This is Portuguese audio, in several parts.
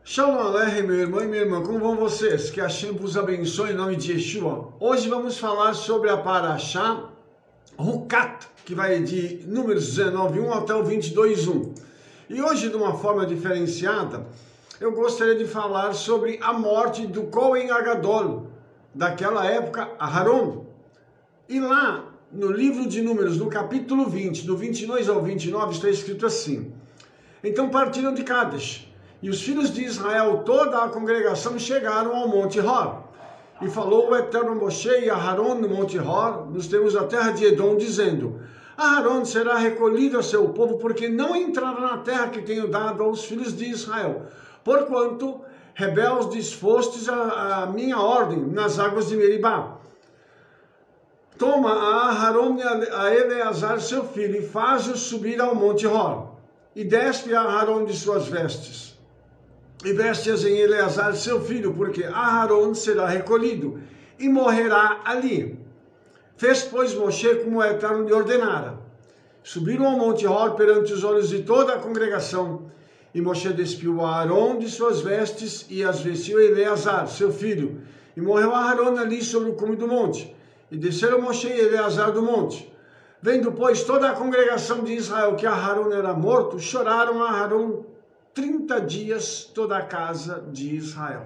Shalom Aleichem, meu irmão e minha irmã, como vão vocês? Que Hashem vos abençoe em nome de Yeshua. Hoje vamos falar sobre a Parashá Hukat, que vai de Números 19:1 até o 22:1. E hoje, de uma forma diferenciada, eu gostaria de falar sobre a morte do Kohen Agadol, daquela época, Aharon. E lá, no livro de Números, no capítulo 20, do 22 ao 29, está escrito assim: Então partiram de Kadesh, e os filhos de Israel, toda a congregação, chegaram ao Monte Hor. E falou o eterno Moshe e Aharon no Monte Hor, nos termos da terra de Edom, dizendo: Aharon será recolhido a seu povo, porque não entrará na terra que tenho dado aos filhos de Israel, porquanto rebeldes fostes a minha ordem nas águas de Meribá. Toma a Aharon e a Eleazar seu filho, e faz-o subir ao Monte Hor, e despe a Aharon de suas vestes, e veste-as em Eleazar seu filho, porque Aharon será recolhido, e morrerá ali. Fez, pois, Moshe como o Eterno lhe ordenara. Subiram ao Monte Hor perante os olhos de toda a congregação, e Moshe despiu a Aharon de suas vestes, e as vestiu Eleazar seu filho, e morreu Aharon ali sobre o cume do monte. E desceram Moshe e Eleazar do monte. Vendo, pois, toda a congregação de Israel que Aharon era morto, choraram a Aharon 30 dias toda a casa de Israel.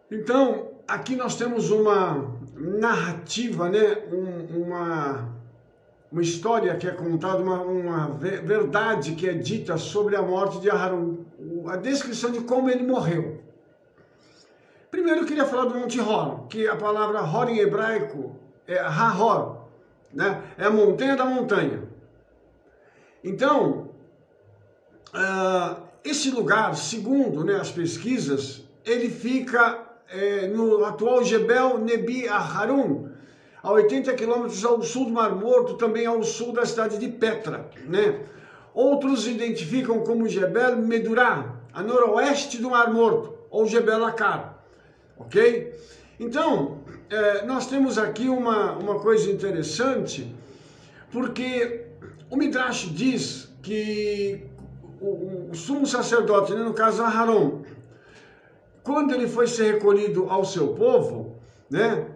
Então, aqui nós temos uma narrativa, né? Uma história que é contada, uma verdade que é dita sobre a morte de Aharon, a descrição de como ele morreu. Primeiro eu queria falar do Monte Hor, que a palavra Hor em hebraico é Ha-Hor, né? É a montanha da montanha. Então, esse lugar, segundo, né, as pesquisas, ele fica no atual Jebel Nebi Aharon, a 80 quilômetros ao sul do Mar Morto, também ao sul da cidade de Petra, né? Outros identificam como Jebel Medurá, a noroeste do Mar Morto, ou Jebel Akar, ok? Então, nós temos aqui uma coisa interessante, porque o Midrash diz que o sumo sacerdote, né, no caso Aharon, quando ele foi ser recolhido ao seu povo, né,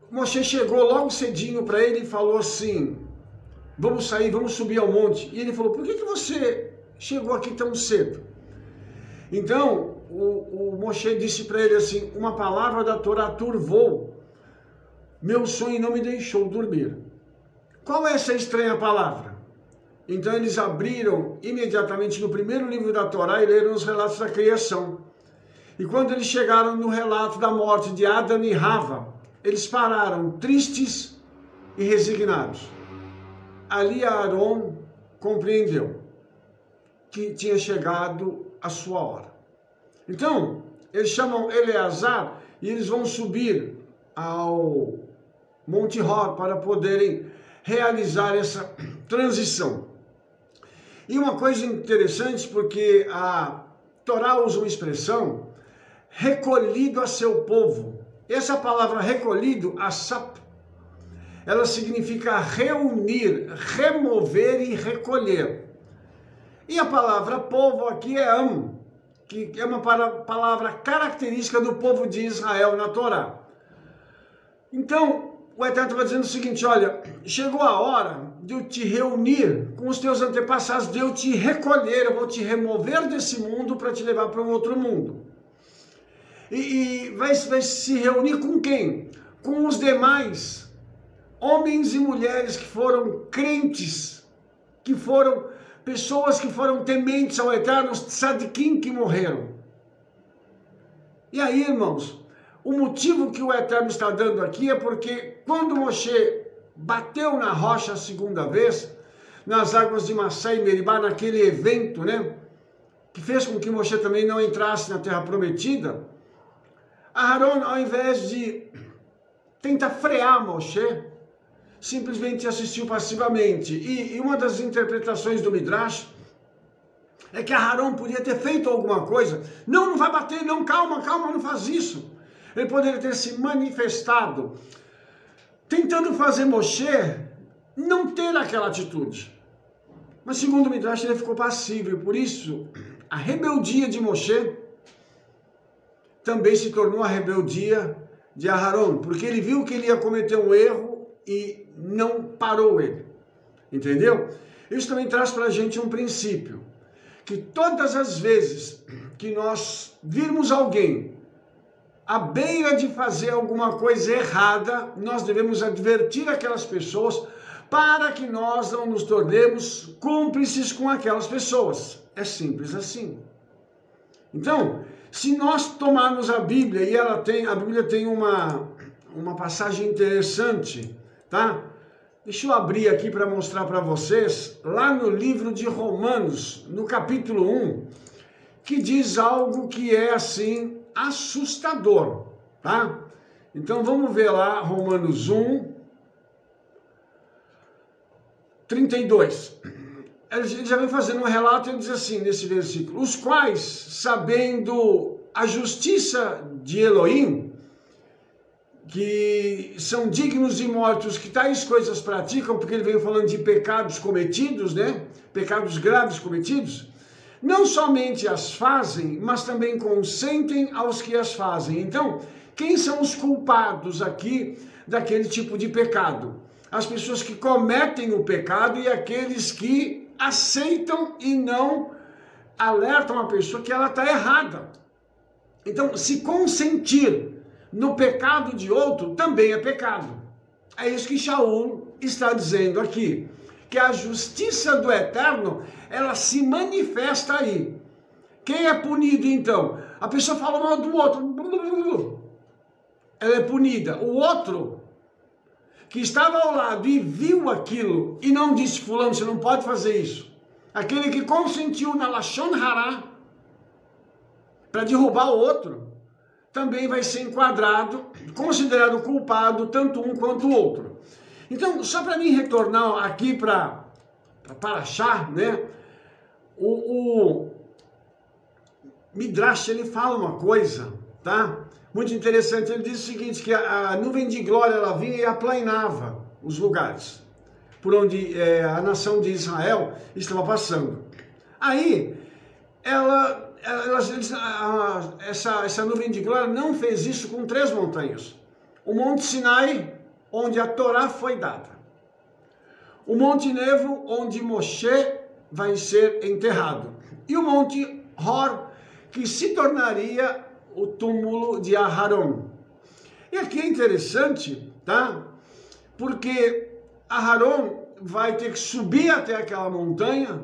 Moshe chegou logo cedinho para ele e falou assim: vamos sair, vamos subir ao monte. E ele falou: por que você chegou aqui tão cedo? Então o Moshe disse para ele assim: uma palavra da Torá turvou meu sonho, não me deixou dormir. Qual é essa estranha palavra? Então eles abriram imediatamente no primeiro livro da Torá e leram os relatos da criação. E quando eles chegaram no relato da morte de Adão e Rava, eles pararam tristes e resignados. Ali Aharon compreendeu que tinha chegado a sua hora. Então, eles chamam Eleazar e eles vão subir ao Monte Hor para poderem realizar essa transição. E uma coisa interessante, porque a Torá usa uma expressão, recolhido a seu povo. Essa palavra recolhido, asap, ela significa reunir, remover e recolher. E a palavra povo aqui é am, que é uma palavra característica do povo de Israel na Torá. Então, o Eterno estava dizendo o seguinte: olha, chegou a hora de eu te reunir com os teus antepassados, de eu te recolher, eu vou te remover desse mundo para te levar para um outro mundo. E vai se reunir com quem? Com os demais homens e mulheres que foram crentes, que foram pessoas que foram tementes ao Eterno, os tzadikim que morreram. E aí, irmãos, o motivo que o Eterno está dando aqui é porque quando Moshe bateu na rocha a segunda vez, nas águas de Massá e Meribá, naquele evento, né, que fez com que Moshe também não entrasse na Terra Prometida, Aharon, ao invés de tentar frear Moshe, simplesmente assistiu passivamente. E uma das interpretações do Midrash é que Aharon podia ter feito alguma coisa. Não vai bater, não, calma, não faz isso. Ele poderia ter se manifestado, tentando fazer Moshe não ter aquela atitude. Mas segundo o Midrash, ele ficou passivo, e por isso a rebeldia de Moshe também se tornou a rebeldia de Aharon, porque ele viu que ele ia cometer um erro e não parou ele, entendeu? Isso também traz para a gente um princípio, que todas as vezes que nós virmos alguém à beira de fazer alguma coisa errada, nós devemos advertir aquelas pessoas para que nós não nos tornemos cúmplices com aquelas pessoas. É simples assim. Então, se nós tomarmos a Bíblia, e a Bíblia tem uma passagem interessante, tá? Deixa eu abrir aqui para mostrar para vocês, lá no livro de Romanos, no capítulo 1, que diz algo que é assim, assustador, tá? Então vamos ver lá, Romanos 1, 32. Ele já vem fazendo um relato e ele diz assim, nesse versículo: os quais, sabendo a justiça de Elohim, que são dignos de morte os que tais coisas praticam, porque ele veio falando de pecados cometidos, né? Pecados graves cometidos, não somente as fazem, mas também consentem aos que as fazem. Então, quem são os culpados aqui daquele tipo de pecado? As pessoas que cometem o pecado e aqueles que aceitam e não alertam a pessoa que ela está errada. Então, se consentir no pecado de outro também é pecado. É isso que Shaul está dizendo aqui, que a justiça do Eterno, ela se manifesta aí. Quem é punido então? A pessoa fala mal do outro, ela é punida. O outro que estava ao lado e viu aquilo e não disse: fulano, você não pode fazer isso. Aquele que consentiu na Lashon Hará para derrubar o outro, também vai ser enquadrado, considerado culpado, tanto um quanto o outro. Então, só para mim retornar aqui para Parashá, né? O Midrash, ele fala uma coisa, tá? Muito interessante. Ele diz o seguinte, que a nuvem de glória, ela vinha e aplainava os lugares por onde a nação de Israel estava passando. Aí, essa nuvem de glória não fez isso com 3 montanhas. O Monte Sinai, onde a Torá foi dada. O Monte Nebo, onde Moshe vai ser enterrado. E o Monte Hor, que se tornaria o túmulo de Aharon. E aqui é interessante, tá? Porque Aharon vai ter que subir até aquela montanha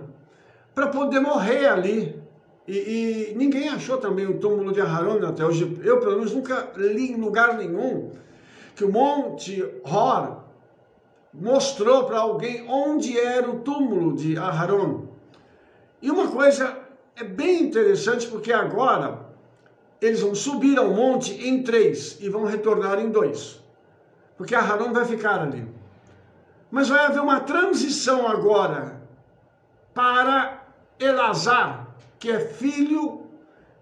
para poder morrer ali. E ninguém achou também o túmulo de Aharon até hoje. Eu, pelo menos, nunca li em lugar nenhum que o Monte Hor mostrou para alguém onde era o túmulo de Aharon. E uma coisa é bem interessante, porque agora eles vão subir ao monte em 3 e vão retornar em 2. Porque Aharon vai ficar ali. Mas vai haver uma transição agora para Elazar, que é filho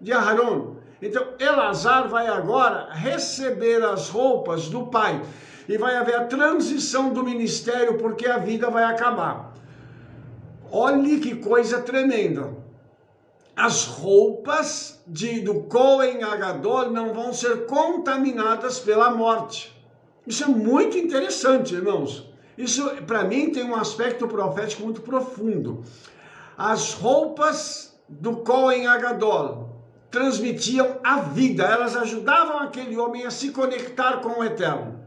de Aharon. Então, Elazar vai agora receber as roupas do pai. E vai haver a transição do ministério, porque a vida vai acabar. Olhe que coisa tremenda. As roupas do Cohen Agadol não vão ser contaminadas pela morte. Isso é muito interessante, irmãos. Isso, para mim, tem um aspecto profético muito profundo. As roupas do Cohen Agadol transmitiam a vida. Elas ajudavam aquele homem a se conectar com o Eterno.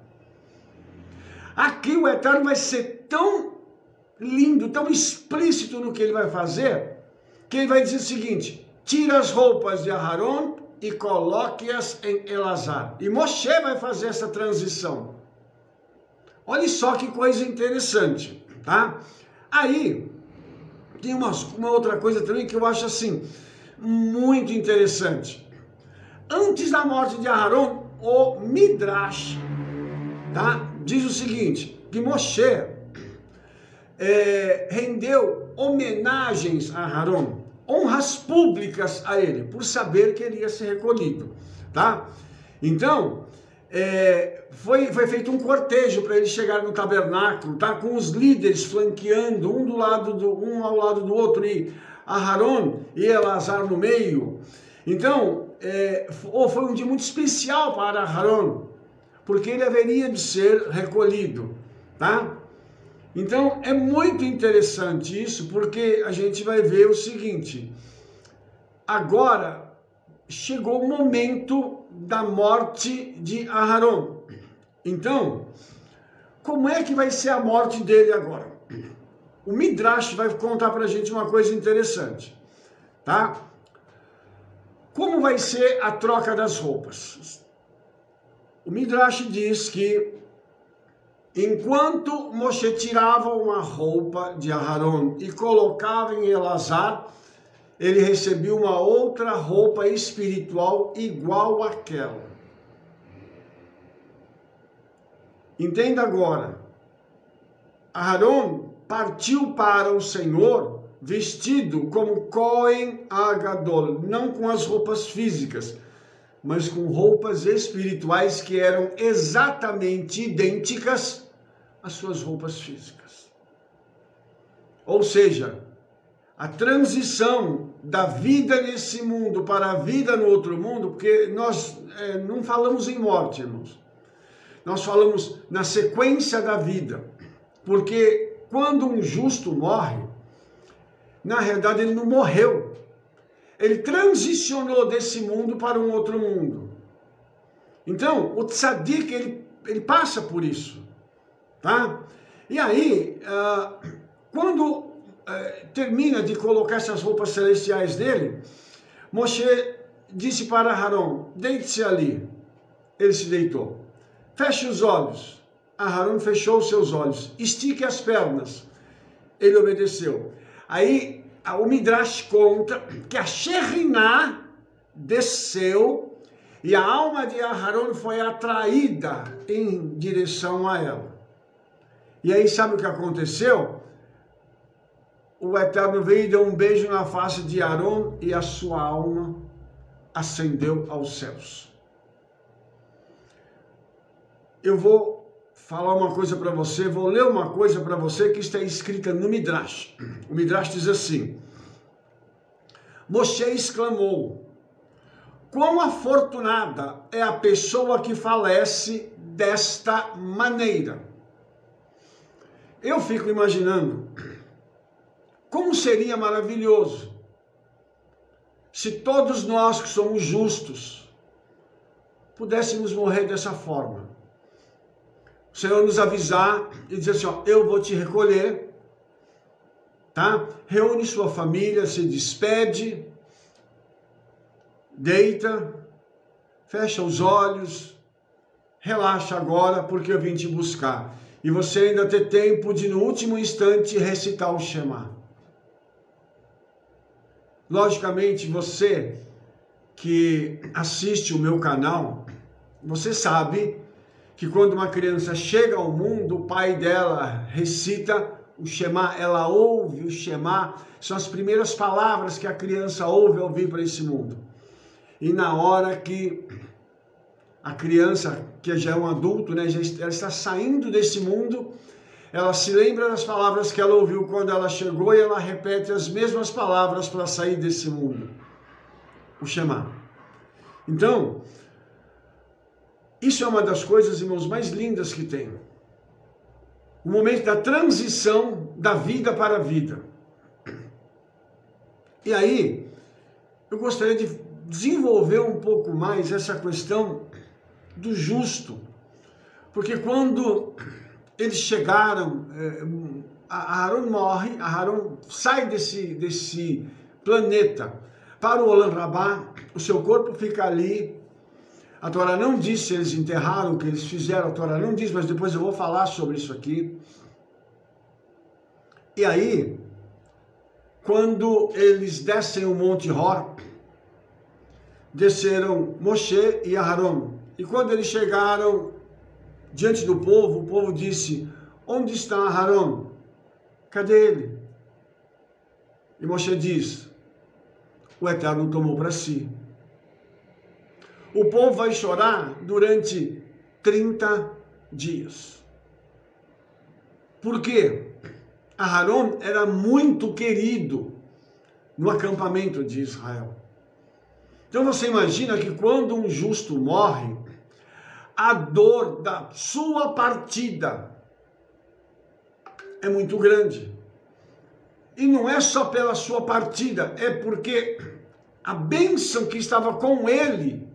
Aqui o Eterno vai ser tão lindo, tão explícito no que ele vai fazer, que ele vai dizer o seguinte: tira as roupas de Aharon e coloque-as em Elazar. E Moshe vai fazer essa transição. Olha só que coisa interessante, tá? Aí, tem uma outra coisa também que eu acho assim, muito interessante. Antes da morte de Aharon, o Midrash, tá? Diz o seguinte, que Moshe rendeu homenagens a Aharon, honras públicas a ele, por saber que ele ia ser recolhido, tá? Então, foi feito um cortejo para ele chegar no tabernáculo, tá? Com os líderes flanqueando, um ao lado do outro, e Aharon e Eleazar no meio. Então, foi um dia muito especial para Aharon, porque ele haveria de ser recolhido, tá? Então, é muito interessante isso, porque a gente vai ver o seguinte: agora chegou o momento da morte de Aharon. Então, como é que vai ser a morte dele agora? O Midrash vai contar para a gente uma coisa interessante, tá? Como vai ser a troca das roupas? O Midrash diz que enquanto Moshe tirava uma roupa de Aharon e colocava em Eleazar, ele recebeu uma outra roupa espiritual igual àquela. Entenda agora. Aharon partiu para o Senhor vestido como Cohen Agadol, não com as roupas físicas, mas com roupas espirituais que eram exatamente idênticas às suas roupas físicas. Ou seja, a transição da vida nesse mundo para a vida no outro mundo, porque nós não falamos em morte, irmãos. Nós falamos na sequência da vida, porque quando um justo morre, na realidade ele não morreu. Ele transicionou desse mundo para um outro mundo. Então, o tzadik, ele passa por isso, tá? E aí, quando termina de colocar essas roupas celestiais dele, Moshe disse para Aharon: deite-se ali. Ele se deitou. Feche os olhos. Aharon fechou os seus olhos. Estique as pernas. Ele obedeceu. Aí o Midrash conta que a Shekhinah desceu e a alma de Aharon foi atraída em direção a ela. E aí sabe o que aconteceu? O Eterno veio e deu um beijo na face de Aharon e a sua alma ascendeu aos céus. Eu vou falar uma coisa para você, vou ler uma coisa para você que está escrita no Midrash. O Midrash diz assim: Moshe exclamou: quão afortunada é a pessoa que falece desta maneira. Eu fico imaginando como seria maravilhoso se todos nós que somos justos pudéssemos morrer dessa forma. O Senhor nos avisar e dizer assim: ó, eu vou te recolher, tá? Reúne sua família, se despede, deita, fecha os olhos, relaxa agora, porque eu vim te buscar. E você ainda ter tempo de, no último instante, recitar o Shema. Logicamente, você que assiste o meu canal, você sabe que quando uma criança chega ao mundo, o pai dela recita o Shema, ela ouve o Shema, são as primeiras palavras que a criança ouve ao vir para esse mundo. E na hora que a criança, que já é um adulto, né, ela está saindo desse mundo, ela se lembra das palavras que ela ouviu quando ela chegou e ela repete as mesmas palavras para sair desse mundo. O Shema. Então, isso é uma das coisas, irmãos, mais lindas que tem. O momento da transição da vida para a vida. E aí, eu gostaria de desenvolver um pouco mais essa questão do justo. Porque quando eles chegaram, Aharon morre, Aharon sai desse planeta para o Olam Rabá, o seu corpo fica ali. A Torá não diz se eles enterraram, o que eles fizeram, a Torá não diz, mas depois eu vou falar sobre isso aqui. E aí, quando eles descem o Monte Hor, desceram Moshe e Aharon. E quando eles chegaram diante do povo, o povo disse: onde está Aharon? Cadê ele? E Moshe diz: o Eterno tomou para si. O povo vai chorar durante 30 dias. Por quê? Aharon era muito querido no acampamento de Israel. Então você imagina que quando um justo morre, a dor da sua partida é muito grande. E não é só pela sua partida, é porque a bênção que estava com ele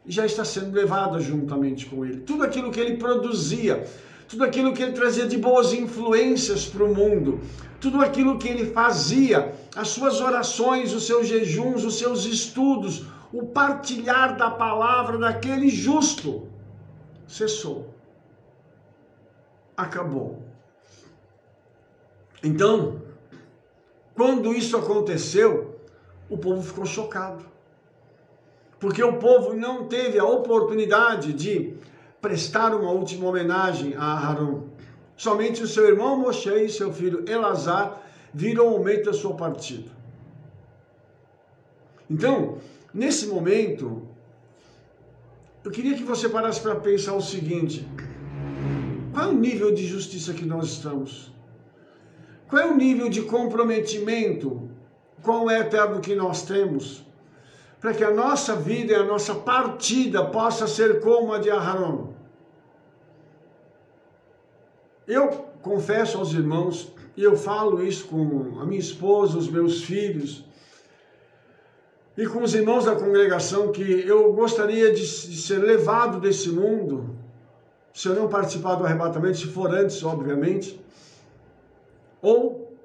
já está sendo levada juntamente com ele. Tudo aquilo que ele produzia, tudo aquilo que ele trazia de boas influências para o mundo, tudo aquilo que ele fazia, as suas orações, os seus jejuns, os seus estudos, o partilhar da palavra daquele justo, cessou. Acabou. Então, quando isso aconteceu, o povo ficou chocado. Porque o povo não teve a oportunidade de prestar uma última homenagem a Aharon. Somente o seu irmão Moshe e seu filho Elazar viram o momento da sua partida. Então, nesse momento, eu queria que você parasse para pensar o seguinte: qual é o nível de justiça que nós estamos? Qual é o nível de comprometimento com o eterno que nós temos? Para que a nossa vida e a nossa partida possa ser como a de Aharon. Eu confesso aos irmãos, e eu falo isso com a minha esposa, os meus filhos, e com os irmãos da congregação, que eu gostaria de ser levado desse mundo, se eu não participar do arrebatamento, se for antes, obviamente, ou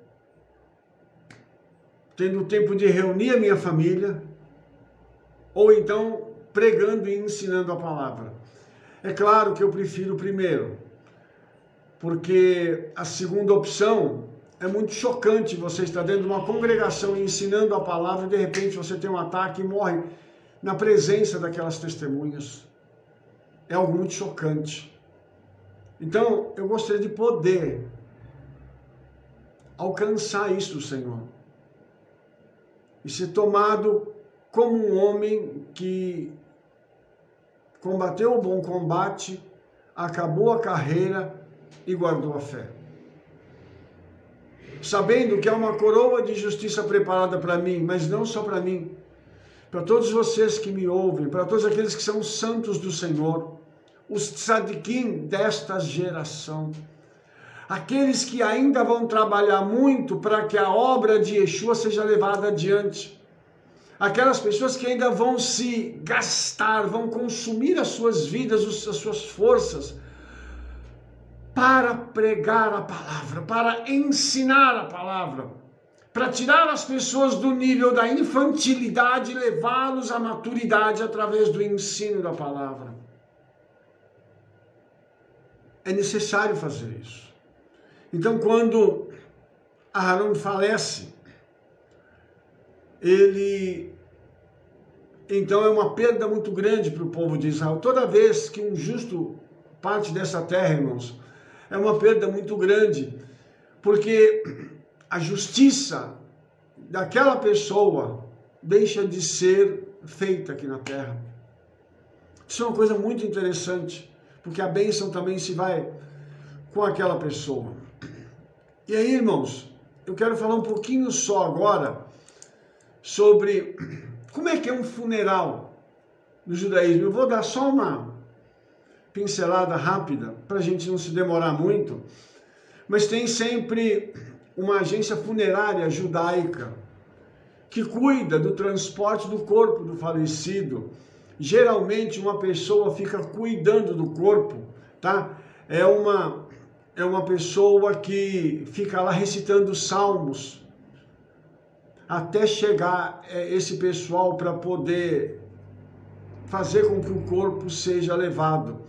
tendo tempo de reunir a minha família, ou então pregando e ensinando a palavra. É claro que eu prefiro o primeiro, porque a segunda opção é muito chocante. Você está dentro de uma congregação ensinando a palavra e de repente você tem um ataque e morre na presença daquelas testemunhas. É algo muito chocante. Então, eu gostaria de poder alcançar isso, Senhor, e ser tomado como um homem que combateu o bom combate, acabou a carreira e guardou a fé. Sabendo que há uma coroa de justiça preparada para mim, mas não só para mim, para todos vocês que me ouvem, para todos aqueles que são santos do Senhor, os tzadikim desta geração, aqueles que ainda vão trabalhar muito para que a obra de Yeshua seja levada adiante, aquelas pessoas que ainda vão se gastar, vão consumir as suas vidas, as suas forças, para pregar a palavra, para ensinar a palavra, para tirar as pessoas do nível da infantilidade e levá-los à maturidade através do ensino da palavra. É necessário fazer isso. Então, quando Aharon falece, então é uma perda muito grande para o povo de Israel. Toda vez que um justo parte dessa terra, irmãos, é uma perda muito grande, porque a justiça daquela pessoa deixa de ser feita aqui na terra. Isso é uma coisa muito interessante, porque a bênção também se vai com aquela pessoa. E aí, irmãos, eu quero falar um pouquinho só agora sobre como é que é um funeral no judaísmo. Eu vou dar só uma pincelada rápida, para a gente não se demorar muito, mas tem sempre uma agência funerária judaica que cuida do transporte do corpo do falecido. Geralmente uma pessoa fica cuidando do corpo, tá? É uma pessoa que fica lá recitando salmos até chegar esse pessoal para poder fazer com que o corpo seja levado.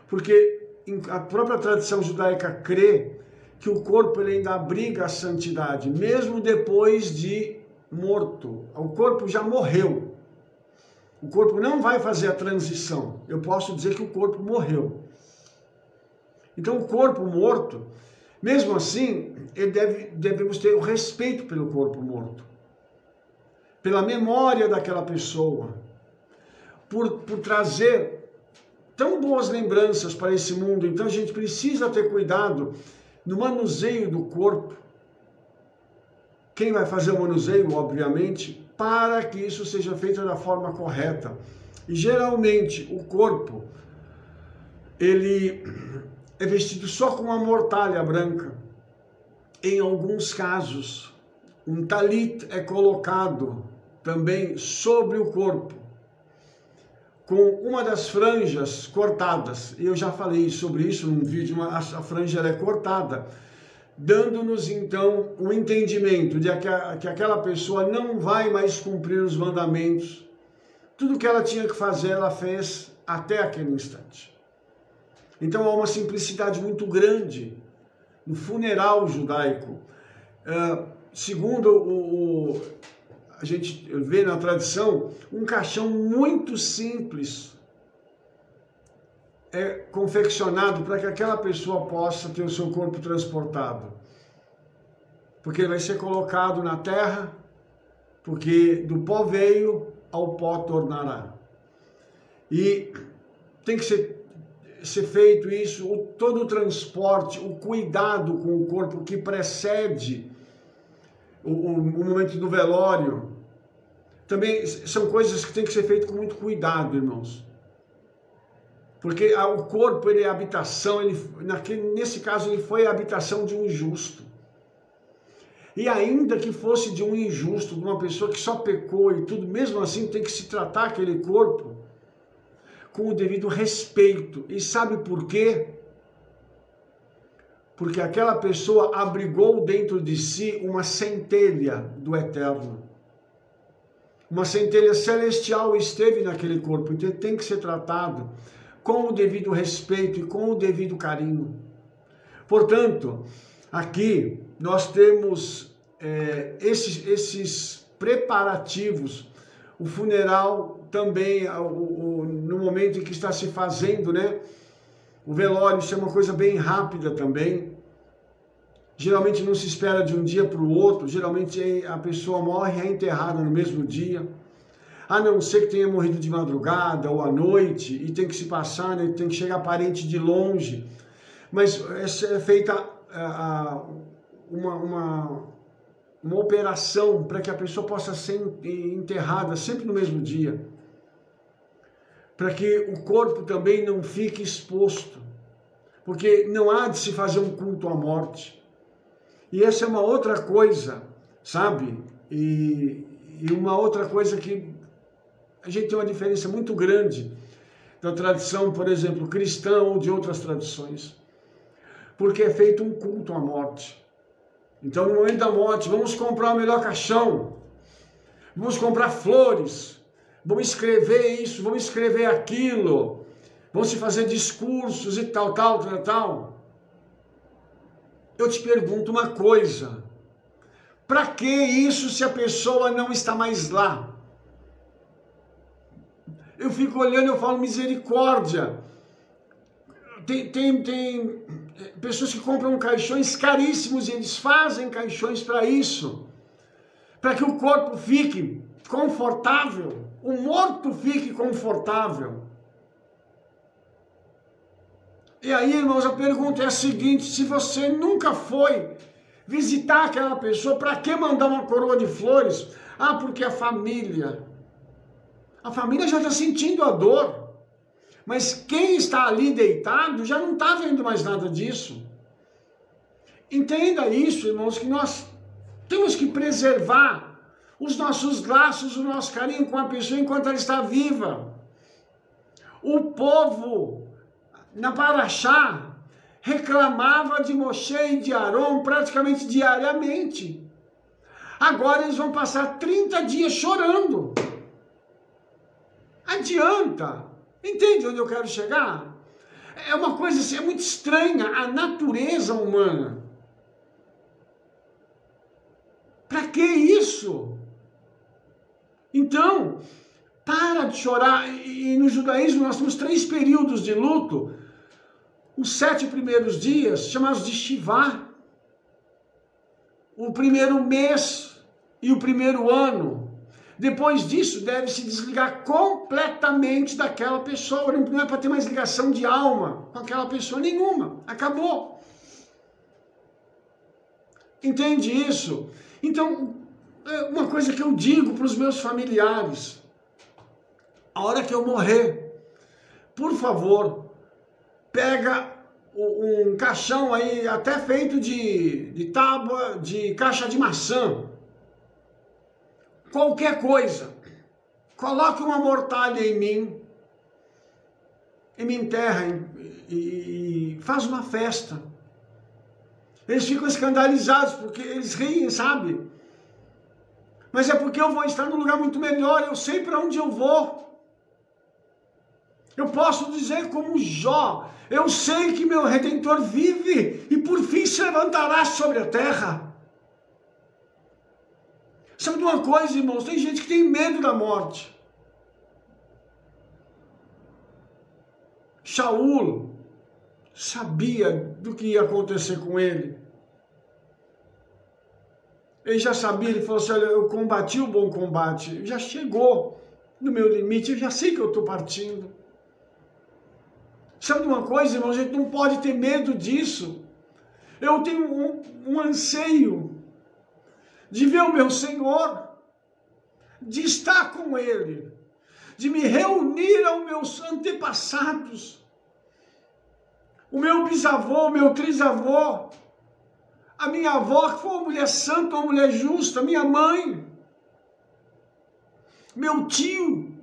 Porque a própria tradição judaica crê que o corpo ele ainda abriga a santidade, mesmo depois de morto. O corpo já morreu. O corpo não vai fazer a transição. Eu posso dizer que o corpo morreu. Então, o corpo morto, mesmo assim, devemos ter o respeito pelo corpo morto, pela memória daquela pessoa, por trazer tão boas lembranças para esse mundo, então a gente precisa ter cuidado no manuseio do corpo. Quem vai fazer o manuseio, obviamente, para que isso seja feito da forma correta. E geralmente o corpo, ele é vestido só com uma mortalha branca. Em alguns casos, um talit é colocado também sobre o corpo, com uma das franjas cortadas. Eu já falei sobre isso num vídeo, a franja é cortada, dando-nos então o entendimento de que aquela pessoa não vai mais cumprir os mandamentos. Tudo que ela tinha que fazer, ela fez até aquele instante. Então há uma simplicidade muito grande no funeral judaico. Segundo a gente vê na tradição, um caixão muito simples é confeccionado para que aquela pessoa possa ter o seu corpo transportado. Porque ele vai ser colocado na terra, porque do pó veio, ao pó tornará. E tem que ser feito isso, todo o transporte, o cuidado com o corpo que precede o momento do velório. Também são coisas que tem que ser feito com muito cuidado, irmãos. Porque o corpo, ele é a habitação, nesse caso ele foi a habitação de um injusto. E ainda que fosse de um injusto, de uma pessoa que só pecou e tudo, mesmo assim tem que se tratar aquele corpo com o devido respeito. E sabe por quê? Porque aquela pessoa abrigou dentro de si uma centelha do Eterno. Uma centelha celestial esteve naquele corpo, então tem que ser tratado com o devido respeito e com o devido carinho. Portanto, aqui nós temos esses preparativos, o funeral também, no momento em que está se fazendo, né? O velório, isso é uma coisa bem rápida também. Geralmente não se espera de um dia para o outro, geralmente a pessoa morre e é enterrada no mesmo dia. A não ser que tenha morrido de madrugada ou à noite e tem que se passar, né? Tem que chegar parente de longe. Mas é feita uma operação para que a pessoa possa ser enterrada sempre no mesmo dia. Para que o corpo também não fique exposto. Porque não há de se fazer um culto à morte. E essa é uma outra coisa, sabe? E uma outra coisa que a gente tem uma diferença muito grande da tradição, por exemplo, cristã ou de outras tradições. Porque é feito um culto à morte. Então, no momento da morte, vamos comprar o melhor caixão, vamos comprar flores, vamos escrever isso, vamos escrever aquilo, vamos se fazer discursos e tal. Eu te pergunto uma coisa, para que isso se a pessoa não está mais lá? Eu fico olhando e eu falo, misericórdia. Tem pessoas que compram caixões caríssimos e eles fazem caixões para isso. Para que o corpo fique confortável, o morto fique confortável. E aí, irmãos, a pergunta é a seguinte, se você nunca foi visitar aquela pessoa, para que mandar uma coroa de flores? Ah, porque a família já está sentindo a dor. Mas quem está ali deitado já não está vendo mais nada disso. Entenda isso, irmãos, que nós temos que preservar os nossos laços, o nosso carinho com a pessoa enquanto ela está viva. O povo, na Paraxá, reclamava de Moshe e de Aron praticamente diariamente. Agora eles vão passar 30 dias chorando. Adianta. Entende onde eu quero chegar? É uma coisa assim, é muito estranha a natureza humana. Para que isso? Então, para de chorar. E no judaísmo nós temos 3 períodos de luto. Os 7 primeiros dias, chamados de Shivá. O primeiro mês e o primeiro ano. Depois disso, deve se desligar completamente daquela pessoa. Não é para ter mais ligação de alma com aquela pessoa nenhuma. Acabou. Entende isso? Então, uma coisa que eu digo para os meus familiares, a hora que eu morrer, por favor, pega um caixão aí, até feito de tábua, de caixa de maçã, qualquer coisa, coloque uma mortalha em mim, e me enterra e faz uma festa. Eles ficam escandalizados, porque eles riem, sabe? Mas é porque eu vou estar num lugar muito melhor, eu sei para onde eu vou. Eu posso dizer como Jó, eu sei que meu Redentor vive e por fim se levantará sobre a terra. Sabe de uma coisa, irmãos? Tem gente que tem medo da morte. Shaul sabia do que ia acontecer com ele. Ele já sabia, ele falou assim, olha, eu combati o bom combate, já chegou no meu limite, eu já sei que eu estou partindo. Sabe de uma coisa, irmão? A gente não pode ter medo disso. Eu tenho um anseio de ver o meu Senhor, de estar com Ele, de me reunir aos meus antepassados, o meu bisavô, o meu trisavô, a minha avó, que foi uma mulher santa, uma mulher justa, minha mãe, meu tio.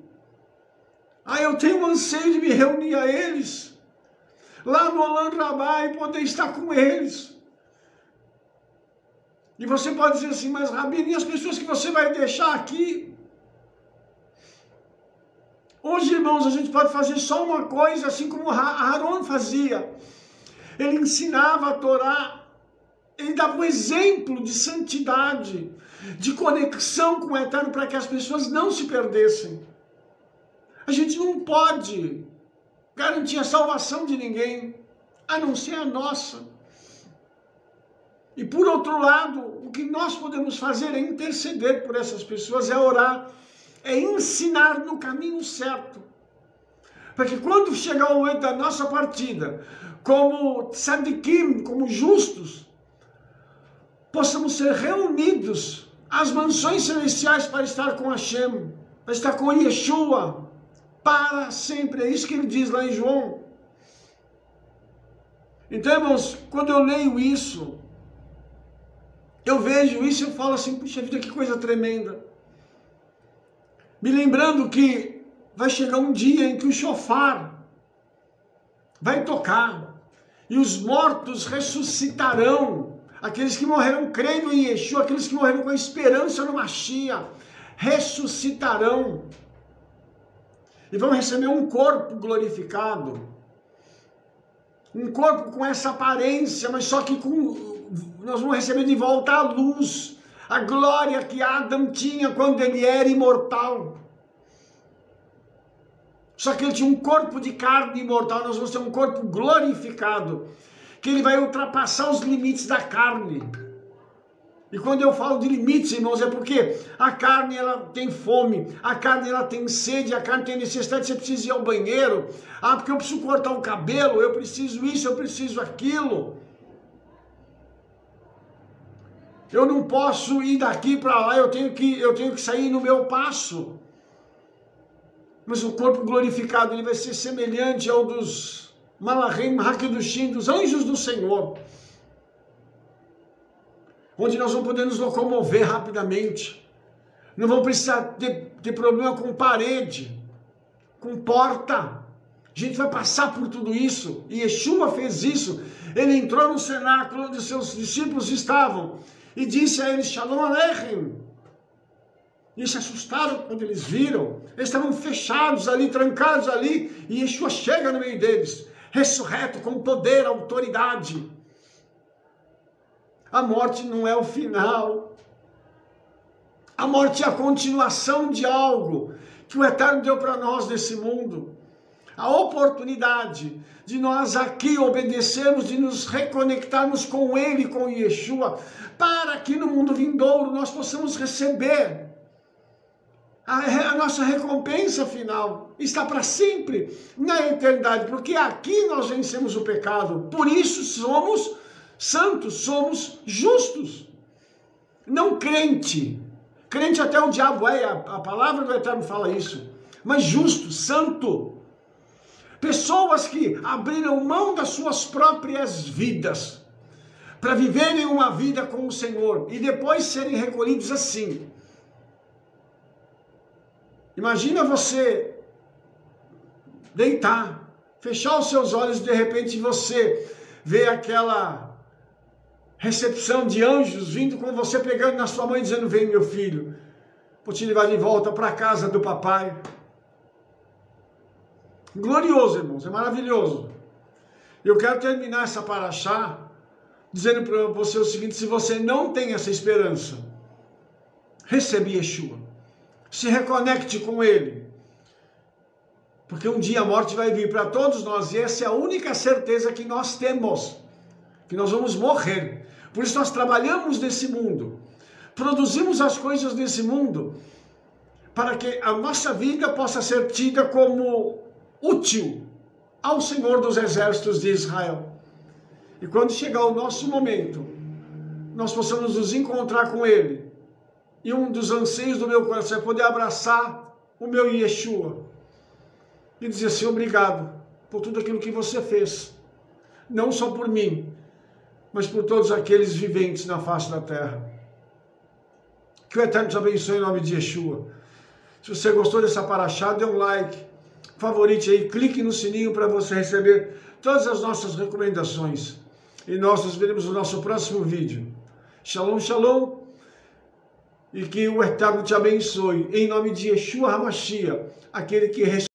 Eu tenho um anseio de me reunir a eles, lá no Olam Rabá, e poder estar com eles. E você pode dizer assim, mas Rabino, e as pessoas que você vai deixar aqui? Hoje, irmãos, a gente pode fazer só uma coisa, assim como Aarón fazia. Ele ensinava a Torá, ele dava um exemplo de santidade, de conexão com o Eterno, para que as pessoas não se perdessem. A gente não pode garantir a salvação de ninguém, a não ser a nossa. E por outro lado, o que nós podemos fazer é interceder por essas pessoas, é orar, é ensinar no caminho certo. Para que quando chegar o momento da nossa partida, como tzadikim, como justos, possamos ser reunidos às mansões celestiais para estar com Hashem, para estar com Yeshua, para sempre. É isso que ele diz lá em João. Então, irmãos, quando eu leio isso, eu vejo isso e eu falo assim, puxa vida, que coisa tremenda. Me lembrando que vai chegar um dia em que o shofar vai tocar e os mortos ressuscitarão. Aqueles que morreram crendo em Yeshua, aqueles que morreram com a esperança no Mashiach, ressuscitarão. E vão receber um corpo glorificado. Um corpo com essa aparência, mas só que nós vamos receber de volta a luz, a glória que Adão tinha quando ele era imortal. Só que ele tinha um corpo de carne imortal, nós vamos ter um corpo glorificado, que ele vai ultrapassar os limites da carne. E quando eu falo de limites, irmãos, é porque a carne ela tem fome, a carne ela tem sede, a carne tem necessidade, você precisa ir ao banheiro, porque eu preciso cortar o cabelo, eu preciso isso, eu preciso aquilo. Eu não posso ir daqui para lá, eu tenho que sair no meu passo. Mas o corpo glorificado, ele vai ser semelhante ao dos Malachim, Hakedushim, dos anjos do Senhor, onde nós vamos poder nos locomover rapidamente, não vamos precisar ter problema com parede, com porta, a gente vai passar por tudo isso, e Yeshua fez isso, ele entrou no cenáculo onde seus discípulos estavam, e disse a eles, Shalom Aleichem, e se assustaram quando eles viram, eles estavam fechados ali, trancados ali, e Yeshua chega no meio deles, ressurreto, com poder, autoridade. A morte não é o final. A morte é a continuação de algo que o Eterno deu para nós nesse mundo. A oportunidade de nós aqui obedecermos, de nos reconectarmos com Ele, com Yeshua, para que no mundo vindouro nós possamos receber A nossa recompensa final está para sempre na eternidade, porque aqui nós vencemos o pecado, por isso somos santos, somos justos. Não crente. Crente até o diabo é, a palavra do Eterno fala isso. Mas justo, santo. Pessoas que abriram mão das suas próprias vidas para viverem uma vida com o Senhor e depois serem recolhidos assim. Imagina você deitar, fechar os seus olhos e de repente você vê aquela recepção de anjos vindo com você, pegando na sua mão e dizendo: vem, meu filho, vou te levar de volta para a casa do papai. Glorioso, irmãos, é maravilhoso. Eu quero terminar essa paraxá dizendo para você o seguinte: se você não tem essa esperança, recebe Yeshua, se reconecte com Ele, porque um dia a morte vai vir para todos nós, e essa é a única certeza que nós temos, que nós vamos morrer. Por isso nós trabalhamos nesse mundo, produzimos as coisas nesse mundo, para que a nossa vida possa ser tida como útil ao Senhor dos Exércitos de Israel. E quando chegar o nosso momento, nós possamos nos encontrar com Ele. E um dos anseios do meu coração é poder abraçar o meu Yeshua e dizer assim: obrigado por tudo aquilo que você fez, não só por mim, mas por todos aqueles viventes na face da terra. Que o Eterno te abençoe em nome de Yeshua. Se você gostou dessa paraxá, dê um like, favorite aí, clique no sininho para você receber todas as nossas recomendações. E nós nos veremos no nosso próximo vídeo. Shalom, shalom. E que o Eterno te abençoe, em nome de Yeshua HaMashiach, aquele que